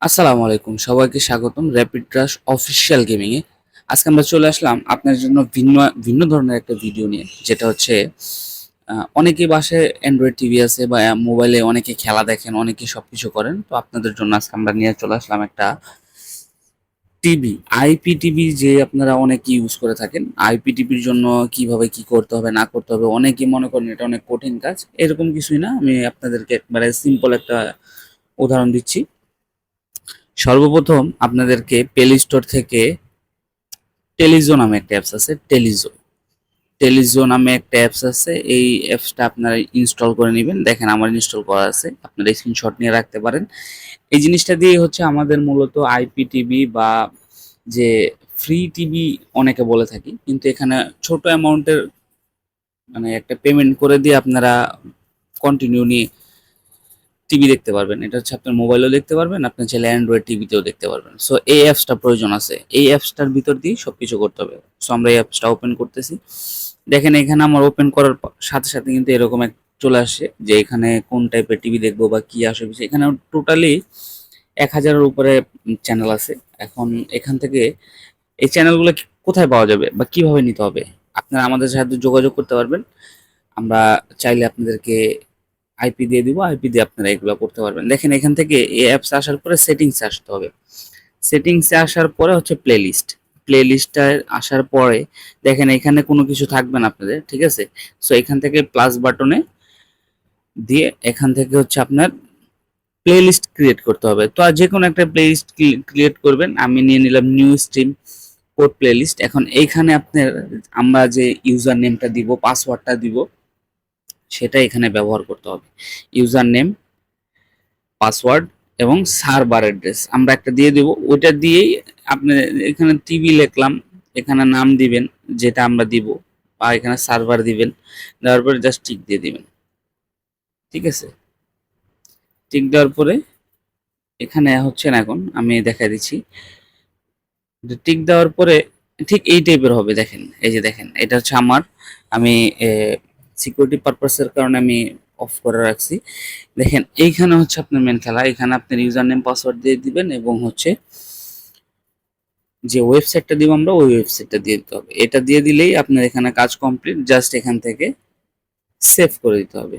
আসসালামু আলাইকুম, সবাইকে স্বাগতম র্যাপিড ক্রাশ অফিসিয়াল গেমিং এ। আজকে আমরা চলে আসলাম আপনার জন্য ভিন্ন ভিন্ন ধরনের একটা ভিডিও নিয়ে, যেটা হচ্ছে অনেকেই বাসায় অ্যান্ড্রয়েড টিভি আছে বা মোবাইলে অনেকে খেলা দেখেন, অনেকে সবকিছু করেন। তো আপনাদের জন্য আজকে আমরা নিয়ে চলে আসলাম একটা টিভি, আইপি টিভি, যে আপনারা অনেকে ইউজ করে থাকেন। আইপি টিভির জন্য কিভাবে কি করতে হবে না করতে হবে, অনেকেই মনে করেন এটা অনেক কঠিন কাজ। এরকম কিছুই না, আমি আপনাদেরকে একবারে সিম্পল একটা উদাহরণ দিচ্ছি। সর্বপ্রথম আপনাদেরকে প্লে স্টোর থেকে টেলিজো নামে একটা অ্যাপস আছে। টেলিজো নামে একটা অ্যাপস আছে, এই অ্যাপসটা আপনারা ইনস্টল করে নেবেন। দেখেন আমার ইনস্টল করা আছে, আপনারা স্ক্রিনশট নিয়ে রাখতে পারেন। এই জিনিসটা দিয়ে হচ্ছে আমাদের মূলত আইপি টিভি বা যে ফ্রি টিভি অনেকে বলে থাকি, কিন্তু এখানে ছোট অ্যামাউন্টের মানে একটা পেমেন্ট করে দিয়ে আপনারা কন্টিনিউ নিয়ে টিভি দেখতে পারবেন। এটা হচ্ছে আপনার মোবাইলেও দেখতে পারবেন, আপনি চাইলে অ্যান্ড্রয়েড টিভিতেও দেখতে পারবেন। সো এই অ্যাপসটা প্রয়োজন আছে, এই অ্যাপসটার ভিতর দিয়ে সবকিছু করতে হবে। সো আমরা এই অ্যাপসটা ওপেন করতেছি। দেখেন এখানে আমার ওপেন করার সাথে সাথে কিন্তু এরকম এক চলে আসে যে এখানে কোন টাইপের টিভি দেখবো বা কি আসবে। এখানে টোটালি 1000-এর উপরে চ্যানেল আছে। এখন এখান থেকে এই চ্যানেলগুলো কোথায় পাওয়া যাবে বা কিভাবে নিতে হবে, আপনারা আমাদের সাথে যোগাযোগ করতে পারবেন। আমরা চাইলে আপনাদেরকে আইপি দিয়ে দিব, আইপি দিয়ে আপনারা এগুলো করতে পারবেন। দেখেন এখান থেকে এই অ্যাপস আসার পরে সেটিংসে আসতে হবে। সেটিংসে আসার পরে হচ্ছে প্লে লিস্টটা আসার পরে দেখেন এখানে কোনো কিছু থাকবে না আপনাদের, ঠিক আছে। সো এখান থেকে প্লাস বাটনে দিয়ে এখান থেকে হচ্ছে আপনার প্লে লিস্ট ক্রিয়েট করতে হবে। তো আর যে কোনো একটা প্লে লিস্ট ক্রিয়েট করবেন। আমি নিয়ে নিলাম নিউ স্ট্রিম কোড প্লে লিস্ট। এখন এইখানে আপনার আমরা যে ইউজার নেমটা দিব, পাসওয়ার্ডটা দিব, সেটা এখানে ব্যবহার করতে হবে। ইউজার নেম, পাসওয়ার্ড এবং সার্ভার অ্যাড্রেস আমরা একটা দিয়ে দেব। ওইটা দিয়েই আপনি এখানে টিভি লিখলাম, এখানে নাম দিবেন যেটা আমরা দিব, বা এখানে সার্ভার দিবেন, দেওয়ার পরে জাস্ট টিক দিয়ে দিবেন। ঠিক আছে, টিক দেওয়ার পরে এখানে হচ্ছে না, এখন আমি দেখাই দিচ্ছি। টিক দেওয়ার পরে ঠিক এই টাইপের হবে। দেখেন এই যে দেখেন এটা হচ্ছে আমার, আমি সিকিউরিটি পারপাসের কারণে আমি অফ করে রাখছি। দেখেন এইখানে হচ্ছে আপনার মেন খেলা। এখানে আপনার ইউজার নেম পাসওয়ার্ড দিয়ে দিবেন এবং হচ্ছে যে ওয়েবসাইটটা দিব আমরা ওই ওয়েবসাইটটা দিয়ে দিতে হবে। এটা দিয়ে দিলেই আপনার এখানে কাজ কমপ্লিট। জাস্ট এখান থেকে সেভ করে দিতে হবে,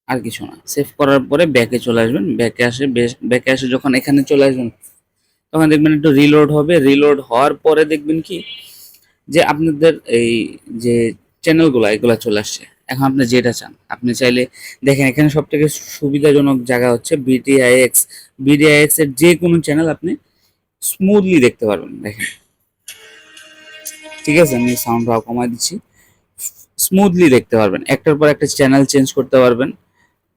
আর কিছু না। সেভ করার পরে ব্যাকে চলে আসবেন। ব্যাকে আসে যখন এখানে চলে আসবেন, তখন দেখবেন একটু রিলোড হবে। রিলোড হওয়ার পরে দেখবেন কি যে আপনাদের এই যে চ্যানেলগুলো এগুলা চলে আসছে। এখন আপনি যেটা চান আপনি চাইলে দেখেন এখানে সবথেকে সুবিধাজনক জায়গা হচ্ছে বিডিআইএক্স এর যে কোনো চ্যানেল আপনি স্মুথলি দেখতে পারবেন। দেখেন ঠিক আছে, আমি সাউন্ড কমাই দিচ্ছি। স্মুথলি দেখতে পারবেন, একটার পর একটা চ্যানেল চেঞ্জ করতে পারবেন।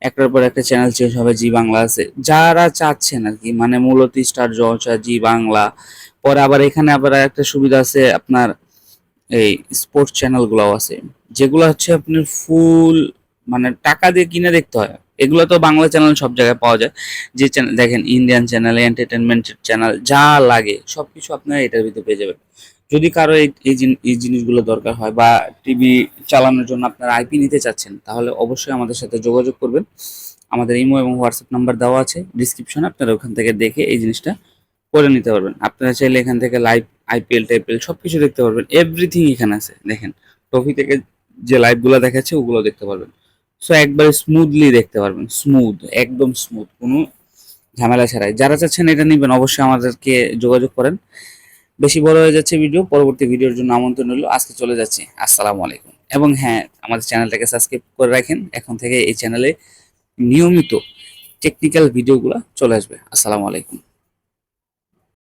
একটার পর একটা চ্যানেল চেঞ্জ হবে। জি বাংলা আছে, যারা চাচ্ছেন আর কি, মানে মূলত স্টার জলসা, জি বাংলা। পরে আবার এখানে আবার একটা সুবিধা আছে আপনার, এই স্পোর্টস চ্যানেলগুলোও আছে, যেগুলো হচ্ছে আপনার ফুল মানে টাকা দিয়ে কিনে দেখতে হয়। এগুলো তো বাংলা চ্যানেল সব জায়গায় পাওয়া যায়। যে চ্যানেল দেখেন, ইন্ডিয়ান চ্যানেল, এন্টারটেনমেন্ট চ্যানেল, যা লাগে সবকিছু আপনারা এটার ভিতরে পেয়ে যাবেন। যদি কারো এই জিনিসগুলো দরকার হয় বা টিভি চালানোর জন্য আপনারা আইপি নিতে চাচ্ছেন, তাহলে অবশ্যই আমাদের সাথে যোগাযোগ করবেন। আমাদের ইমো এবং হোয়াটসঅ্যাপ নাম্বার দেওয়া আছে ডিসক্রিপশনে, আপনারা ওখান থেকে দেখে এই জিনিসটা করে নিতে পারবেন। আপনারা চাইলে এখান থেকে লাইভ আইপিএল টাইপিএল সবকিছু দেখতে পারবেন। এভরিথিং এখানে আছে। দেখেন ট্রফি থেকে যে লাইভগুলো দেখাচ্ছে ওগুলো দেখতে পারবেন। সো একবারে স্মুথলি দেখতে পারবেন, স্মুথ, একদম স্মুথ, কোনো ঝামেলা ছাড়াই। যারা চাচ্ছেন এটা নেবেন অবশ্যই আমাদেরকে যোগাযোগ করেন। বেশি বড় হয়ে যাচ্ছে ভিডিও, পরবর্তী ভিডিওর জন্য আমন্ত্রণ রইল। আজকে চলে যাচ্ছি, আসসালামু আলাইকুম। এবং হ্যাঁ, আমাদের চ্যানেলটাকে সাবস্ক্রাইব করে রাখেন। এখন থেকে এই চ্যানেলে নিয়মিত টেকনিক্যাল ভিডিওগুলো চলে আসবে। আসসালামু আলাইকুম।